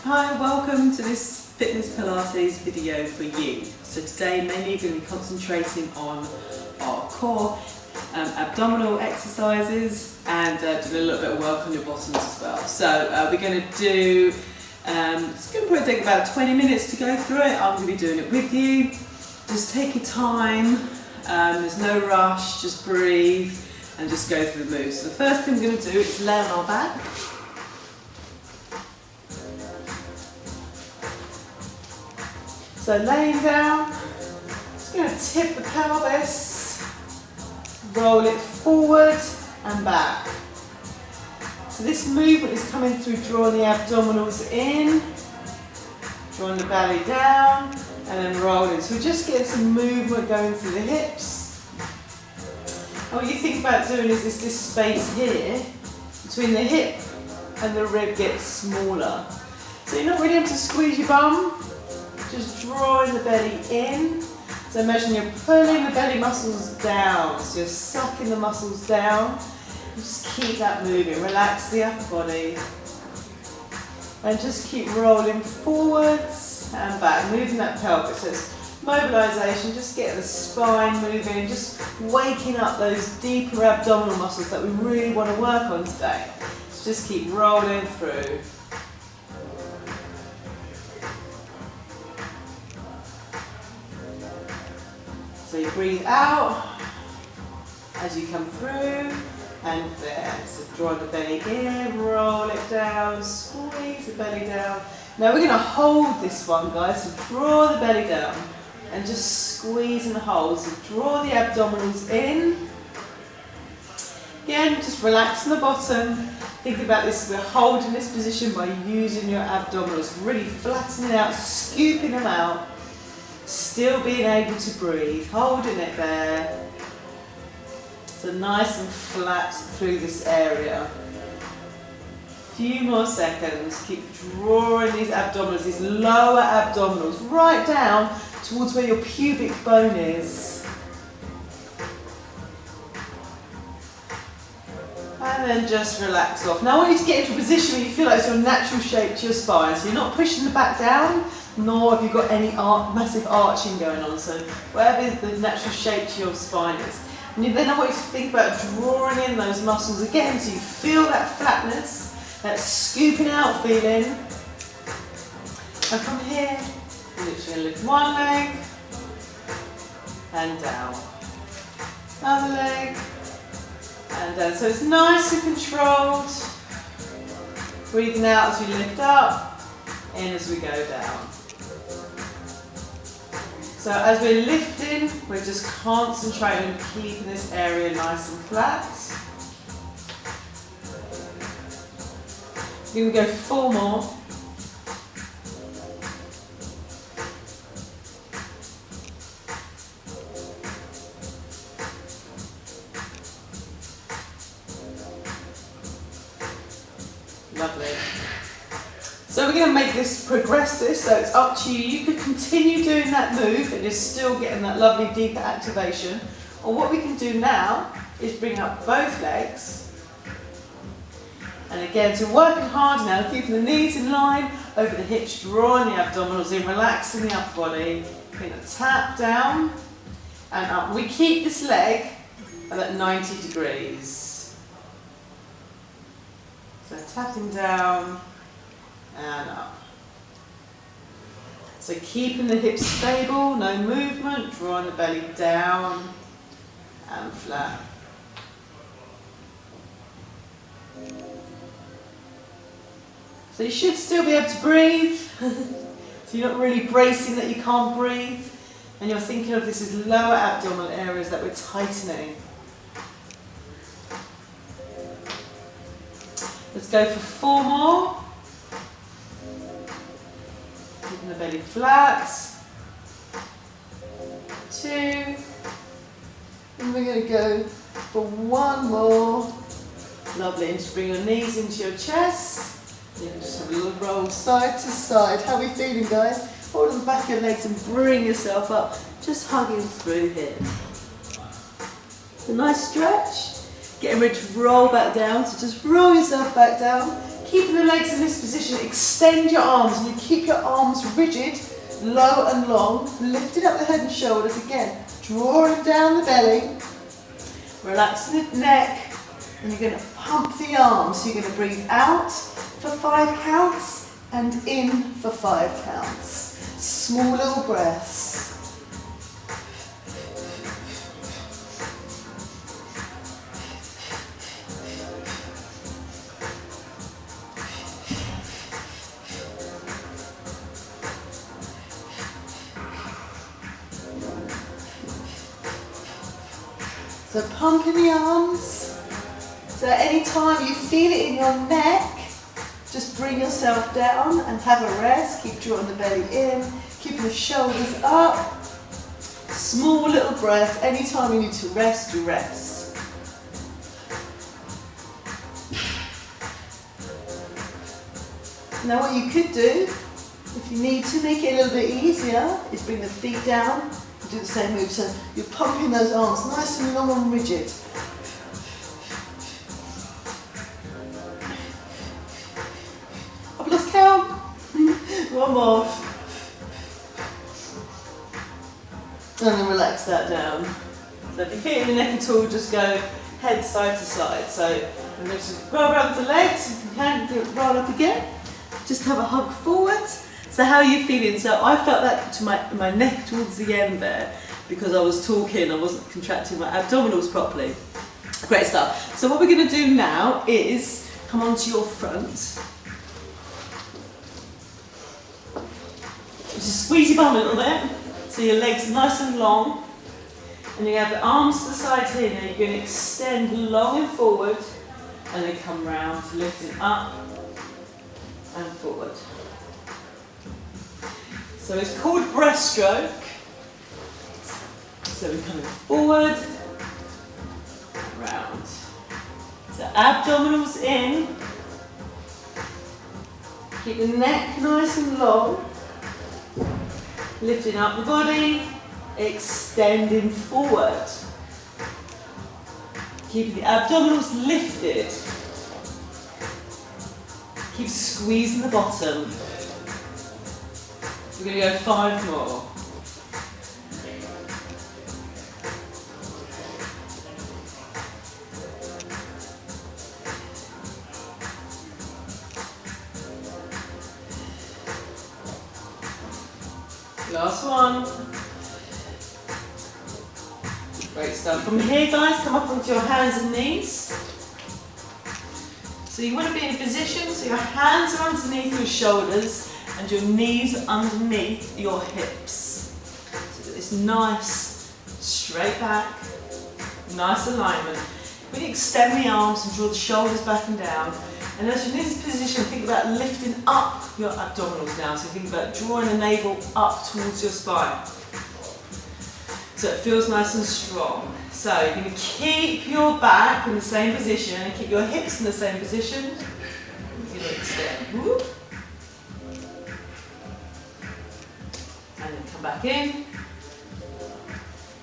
Hi, welcome to this fitness Pilates video for you. So today mainly we're going to be concentrating on our core abdominal exercises and doing a little bit of work on your bottoms as well. So we're going to do, it's going to probably take about 20 minutes to go through it. I'm going to be doing it with you. Just take your time, there's no rush, just breathe and just go through the moves. So the first thing we're going to do is lay on our back. So laying down, just going to tip the pelvis, roll it forward and back. So this movement is coming through drawing the abdominals in, drawing the belly down, and then rolling. So we're just getting some movement going through the hips. And what you think about doing is this space here, between the hip and the rib gets smaller. So you're not really having to squeeze your bum. Just drawing the belly in. So imagine you're pulling the belly muscles down. So you're sucking the muscles down. Just keep that moving. Relax the upper body. And just keep rolling forwards and back. Moving that pelvis. So it's mobilization. Just get the spine moving. Just waking up those deeper abdominal muscles that we really want to work on today. So just keep rolling through. So you breathe out as you come through and there. So draw the belly in, roll it down, squeeze the belly down. Now we're going to hold this one, guys. So draw the belly down and just squeeze and hold. So draw the abdominals in. Again, just relax in the bottom. Think about this, we're holding this position by using your abdominals, really flattening out, scooping them out. Still being able to breathe, holding it there. So nice and flat through this area. Few more seconds. Keep drawing these abdominals, these lower abdominals, right down towards where your pubic bone is. And then just relax off. Now I want you to get into a position where you feel like it's your natural shape to your spine. So you're not pushing the back down, nor have you got any massive arching going on. So whatever the natural shape to your spine is. And then I want you to think about drawing in those muscles again so you feel that flatness, that scooping out feeling. And from here, you're literally going to lift one leg and down. Other leg and down. So it's nice and controlled. Breathing out as we lift up, in as we go down. So as we're lifting, we're just concentrating on keeping this area nice and flat. We're going to go 4 more. Lovely. So we're going to make this, progress this, so it's up to you. You could continue doing that move and you're still getting that lovely deeper activation. Or what we can do now is bring up both legs. And again, so working hard now, keeping the knees in line, over the hips, drawing the abdominals in, relaxing the upper body. We're going to tap down and up. We keep this leg at that 90 degrees. So tapping down and up. So keeping the hips stable, no movement, drawing the belly down and flat. So you should still be able to breathe. So you're not really bracing that you can't breathe. And you're thinking of this as lower abdominal areas that we're tightening. Let's go for 4 more. Keeping the belly flat. 2. And we're going to go for 1 more. Lovely. And just bring your knees into your chest. You can just have a little roll side to side. How are we feeling, guys? Hold on the back of your legs and bring yourself up. Just hugging through here. A nice stretch. Getting ready to roll back down. So just roll yourself back down. Keep keeping the legs in this position, extend your arms and you keep your arms rigid, low and long, lifting up the head and shoulders again, drawing down the belly, relaxing the neck, and you're going to pump the arms. So you're going to breathe out for 5 counts and in for 5 counts. Small little breaths. So pumping the arms. So any time you feel it in your neck, just bring yourself down and have a rest. Keep drawing the belly in, keeping the shoulders up. Small little breath. Anytime you need to rest, you rest. Now what you could do, if you need to make it a little bit easier, is bring the feet down and do the same move. So you're pumping those arms nice and long and rigid. I've lost count. One more. And then relax that down. So if you feel in the neck at all, just go head side to side. So I'm going to just roll around the legs. If you can, do it, roll up again. Just have a hug forward. So how are you feeling? So I felt that to my neck towards the end there because I was talking, I wasn't contracting my abdominals properly. Great stuff. So what we're going to do now is come onto your front. Just squeeze your bum a little bit. So your legs are nice and long. And you have the arms to the side here. Now you're going to extend long and forward and then come round, lifting up and forward. So it's called breaststroke. So we're coming forward, round. So abdominals in. Keep the neck nice and long. Lifting up the body, extending forward. Keeping the abdominals lifted. Keep squeezing the bottom. We're going to go 5 more. Last one. Great stuff. From here, guys, come up onto your hands and knees. So you want to be in a position so your hands are underneath your shoulders and your knees are underneath your hips. So it's nice, straight back, nice alignment. When you extend the arms and draw the shoulders back and down, and as you're in this position, think about lifting up your abdominals now. So think about drawing the navel up towards your spine. So it feels nice and strong. So you're going to keep your back in the same position and keep your hips in the same position. You're going to extend. Whoop. And then come back in.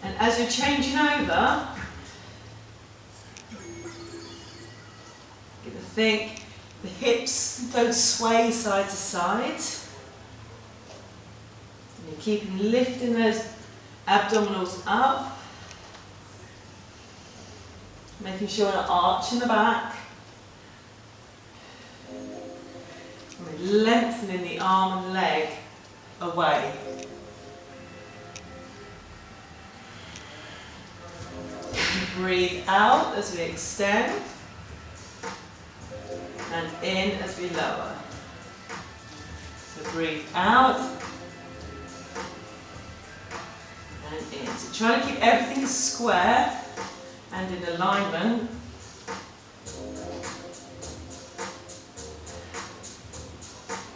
And as you're changing over, you're going to think the hips don't sway side to side. And you're keeping lifting those abdominals up. Making sure an arch in the back. And lengthening the arm and leg away. Breathe out as we extend. And in as we lower. So breathe out. And in. So try to keep everything square and in alignment.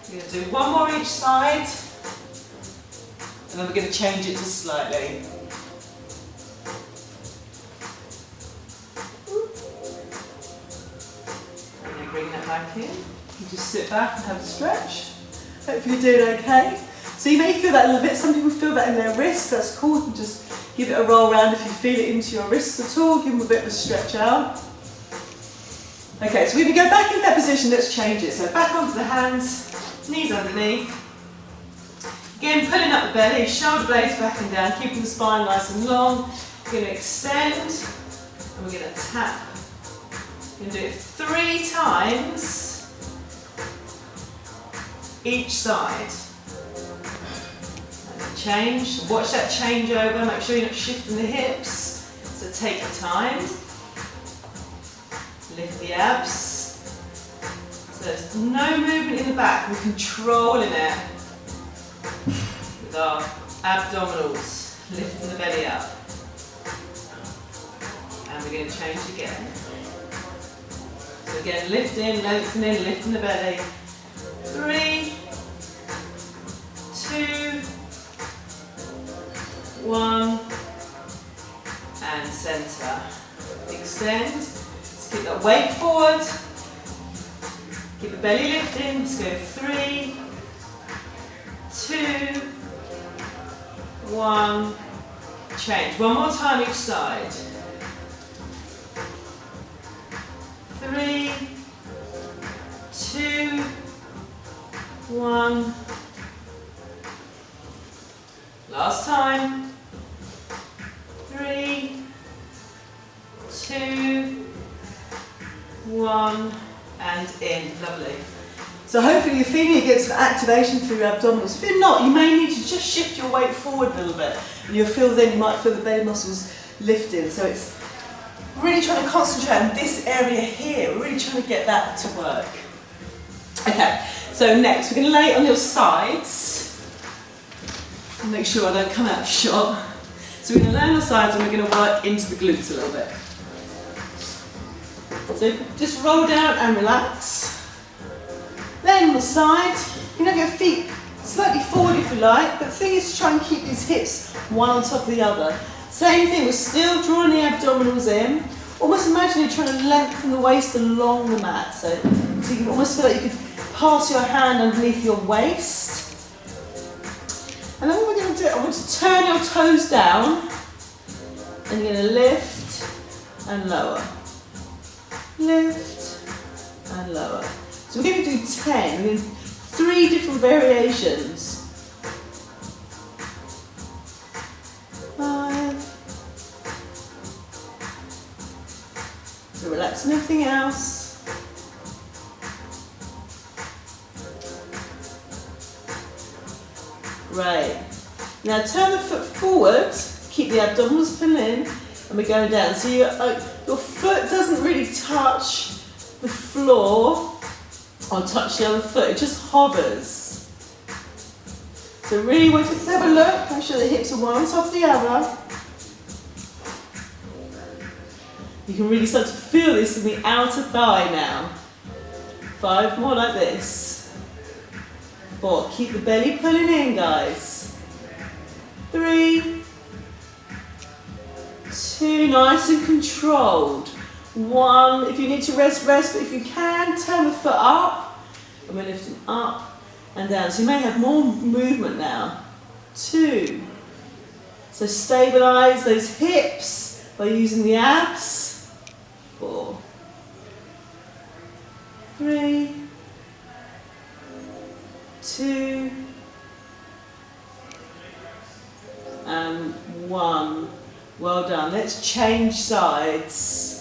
We're going to do one more each side. And then we're going to change it just slightly. Bring that back in. You just sit back and have a stretch. Hopefully you're doing okay. So you may feel that a little bit. Some people feel that in their wrists. That's cool. You can just give it a roll around if you feel it into your wrists at all. Give them a bit of a stretch out. Okay, so we're going to go back into that position. Let's change it. So back onto the hands, knees underneath. Again, pulling up the belly, shoulder blades back and down, keeping the spine nice and long. We're going to extend and we're going to tap. We're going to do it 3 times each side. And change. Watch that changeover. Make sure you're not shifting the hips. So take your time. Lift the abs. So there's no movement in the back. We're controlling it with our abdominals, lifting the belly up. And we're going to change again. So again, lifting, lengthening, lifting the belly. 3, 2, 1, and centre. Extend. Let's keep that weight forward. Keep the belly lifting. Let's go 3, 2, 1. Change. One more time each side. 3, 2, 1. Last time. 3, 2, 1, and in. Lovely. So hopefully you're feeling it gets activation through your abdominals. If you're not, you may need to just shift your weight forward a little bit. And you'll feel then, you might feel the belly muscles lifting. So it's really trying to concentrate on this area here. We're really trying to get that to work. Okay, so next we're going to lay it on your sides. Make sure I don't come out of shot. So we're going to lay on the sides and we're going to work into the glutes a little bit. So just roll down and relax. Lay on the side. You know, your feet slightly forward if you like, but the thing is to try and keep these hips one on top of the other. Same thing, we're still drawing the abdominals in. Almost imagine you're trying to lengthen the waist along the mat. So you can almost feel like you could pass your hand underneath your waist. And then what we're going to do, I want to turn your toes down. And you're going to lift and lower. Lift and lower. So we're going to do 10. We're going to do 3 different variations. 5. So relaxing everything else. Right. Now turn the foot forward, keep the abdominals pulled in, and we're going down. So your foot doesn't really touch the floor or touch the other foot, it just hovers. So really want to have a look, make sure the hips are one on top of the other. You can really start to feel this in the outer thigh now. 5 more like this. 4, keep the belly pulling in, guys. 3, 2, nice and controlled. 1, if you need to rest, but if you can, turn the foot up. And we're lifting up and down. So you may have more movement now. 2. So stabilize those hips by using the abs. 4, 3, 2, and 1. Well done. Let's change sides.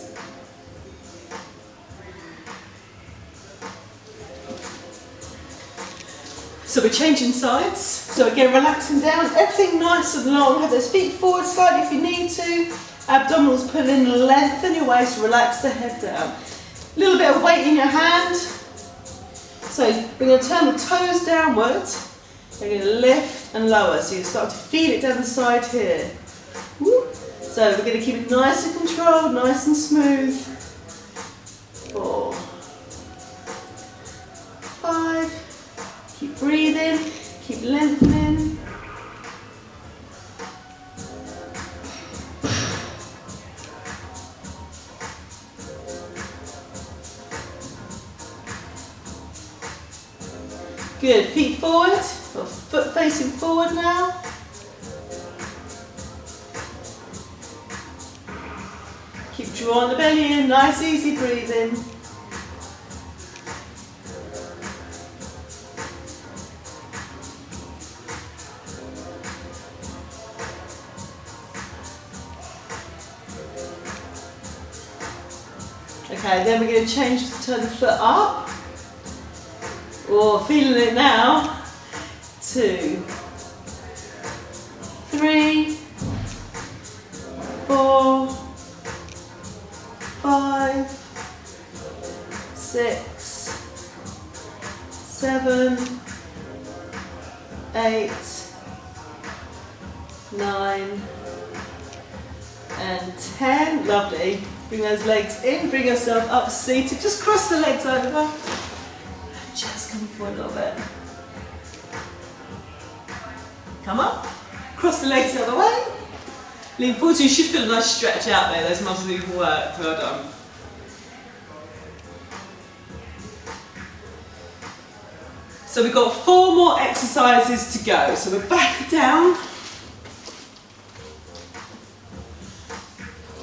So we're changing sides. So again, relaxing down, everything nice and long. Have those feet forward slightly if you need to. Abdominals pull in, lengthen your waist, relax the head down. A little bit of weight in your hand. So we're going to turn the toes downwards. We're going to lift and lower. So you start to feel it down the side here. Woo. So we're going to keep it nice and controlled, nice and smooth. 4, 5. Keep breathing, keep lengthening. Good, feet forward, or foot facing forward now. Keep drawing the belly in, nice easy breathing. Okay, then we're going to change to turn the foot up. Oh, feeling it now. 2, 3, 4, 5, 6, 7, 8, 9, and 10. Lovely. Bring those legs in, bring yourself up seated. Just cross the legs over. Just come forward a little bit. Come up. Cross the legs the other way. Lean forward, so you should feel a nice stretch out there. Those muscles you've worked. Well done. So we've got 4 more exercises to go. So we're back down.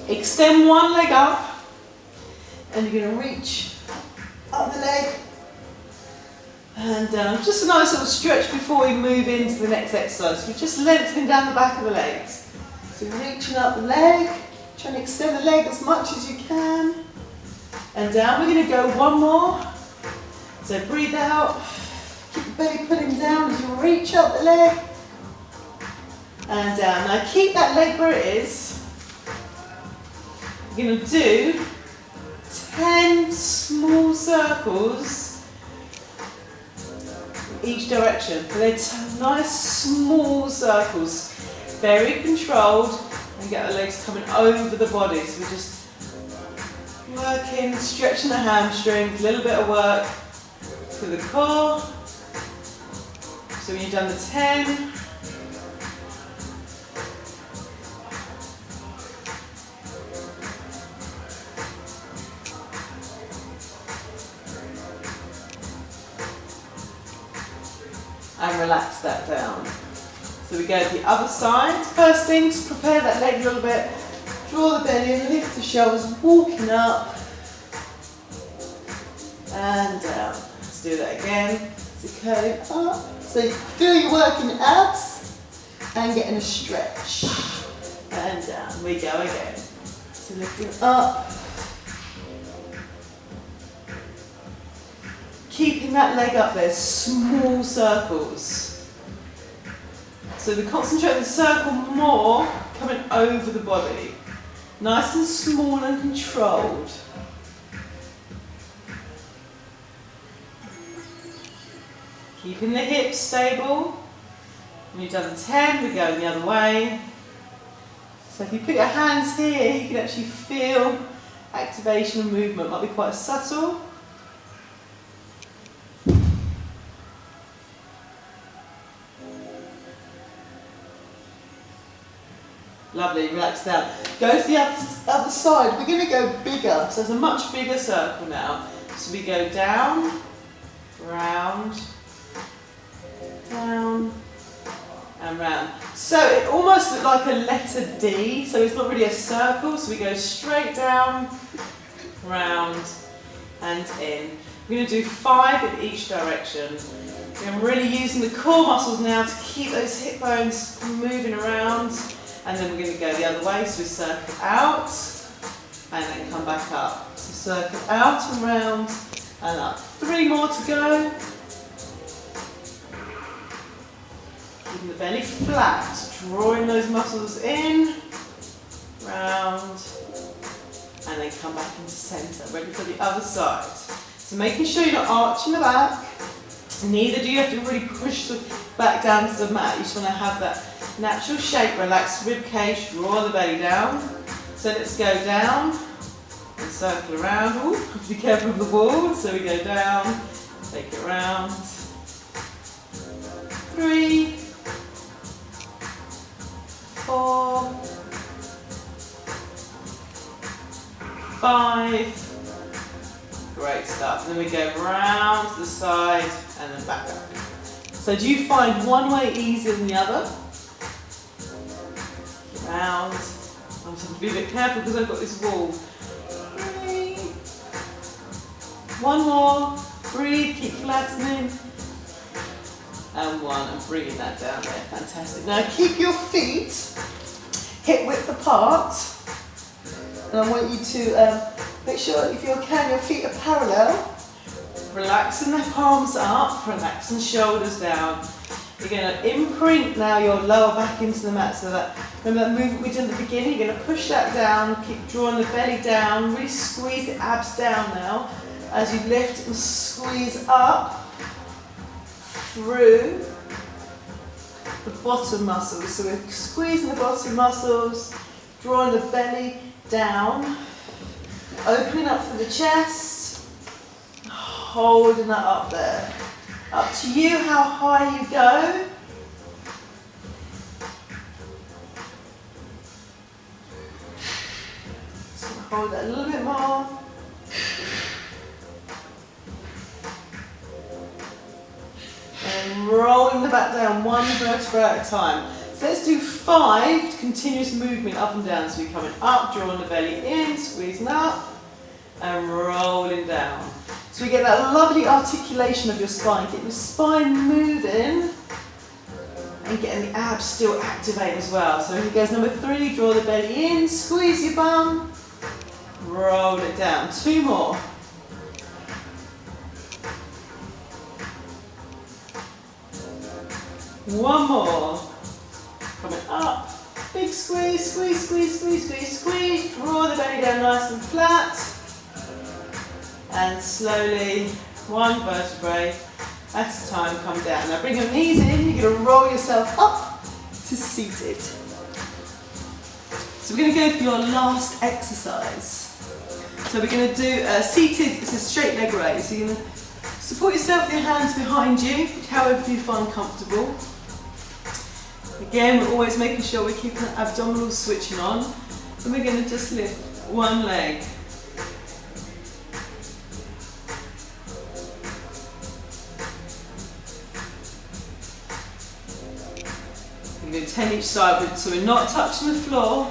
Extend one leg up. And you're going to reach up the leg and down. Just a nice little stretch before we move into the next exercise. We're just lengthening down the back of the legs. So reaching up the leg, trying to extend the leg as much as you can. And down. We're going to go one more. So breathe out. Keep the belly pulling down as you reach up the leg. And down. Now keep that leg where it is. We're going to do 10 small circles in each direction. They're nice small circles, very controlled, and get the legs coming over the body. So we're just working, stretching the hamstrings, a little bit of work to the core. So when you've done the 10, and relax that down. So we go to the other side. First thing, just prepare that leg a little bit. Draw the belly in, lift the shoulders, walking up and down. Let's do that again. So curling up. So you feel you're working abs and getting a stretch. And down. We go again. So lifting up. Keeping that leg up there, small circles. So we concentrate the circle more coming over the body. Nice and small and controlled. Keeping the hips stable. When you've done the 10, we go the other way. So if you put your hands here, you can actually feel activation and movement. Might be quite subtle. Lovely, relax down. Go to the other side. We're going to go bigger. So it's a much bigger circle now. So we go down, round, down, and round. So it almost looks like a letter D. So it's not really a circle. So we go straight down, round, and in. We're going to do 5 in each direction. I'm really using the core muscles now to keep those hip bones moving around. And then we're going to go the other way, so we circle out and then come back up. So circle out and round and up. 3 more to go. Keeping the belly flat, drawing those muscles in, round, and then come back into centre. Ready for the other side. So making sure you're not arching the back. Neither do you have to really push the back down to the mat. You just want to have that natural shape, relax the rib cage, draw the belly down. So let's go down and circle around. Ooh, be careful of the wall. So we go down, take it round. 3, 4, 5. Great stuff. And then we go round to the side and then back up. So do you find one way easier than the other? Round. I'm just going to be a bit careful because I've got this wall. 3. 1 more. Breathe, keep flattening. And 1, and bringing that down there. Fantastic. Now keep your feet hip width apart. And I want you to Make sure if you can, your feet are parallel. Relaxing the palms up, relaxing shoulders down. You're going to imprint now your lower back into the mat, so that, remember that movement we did at the beginning, you're going to push that down, keep drawing the belly down, really squeeze the abs down now, as you lift and squeeze up through the bottom muscles. So we're squeezing the bottom muscles, drawing the belly down, opening up through the chest, holding that up there. Up to you how high you go. Just gonna hold that a little bit more. And rolling the back down, one vertebra at a time. So let's do 5 continuous movement up and down. So we're coming up, drawing the belly in, squeezing up, and rolling down. So we get that lovely articulation of your spine, get your spine moving and getting the abs still activated as well. So here goes number 3, draw the belly in, squeeze your bum, roll it down. 2 more. One more. Coming up, big squeeze, squeeze, squeeze, squeeze, squeeze, squeeze. Draw the belly down nice and flat. And slowly, 1 vertebrae at a time, come down. Now bring your knees in, you're going to roll yourself up to seated. So we're going to go for your last exercise. So we're going to do seated, it's a straight leg raise. So you're going to support yourself with your hands behind you, however you find comfortable. Again, we're always making sure we're keeping the abdominals switching on. And we're going to just lift one leg. We're going to 10 each side, so we're not touching the floor.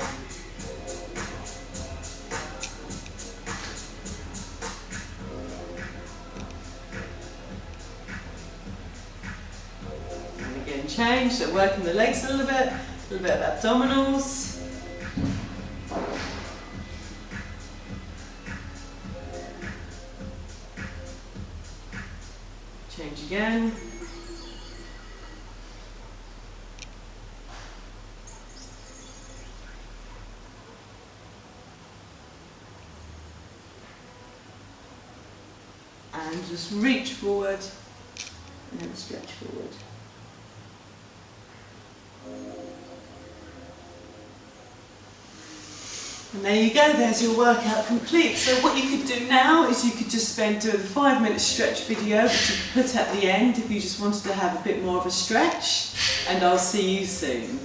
And again, change, so working the legs a little bit of abdominals. Change again. And just reach forward and then stretch forward. And there you go, there's your workout complete. So what you could do now is you could just do the 5-minute stretch video, which you could put at the end if you just wanted to have a bit more of a stretch. And I'll see you soon.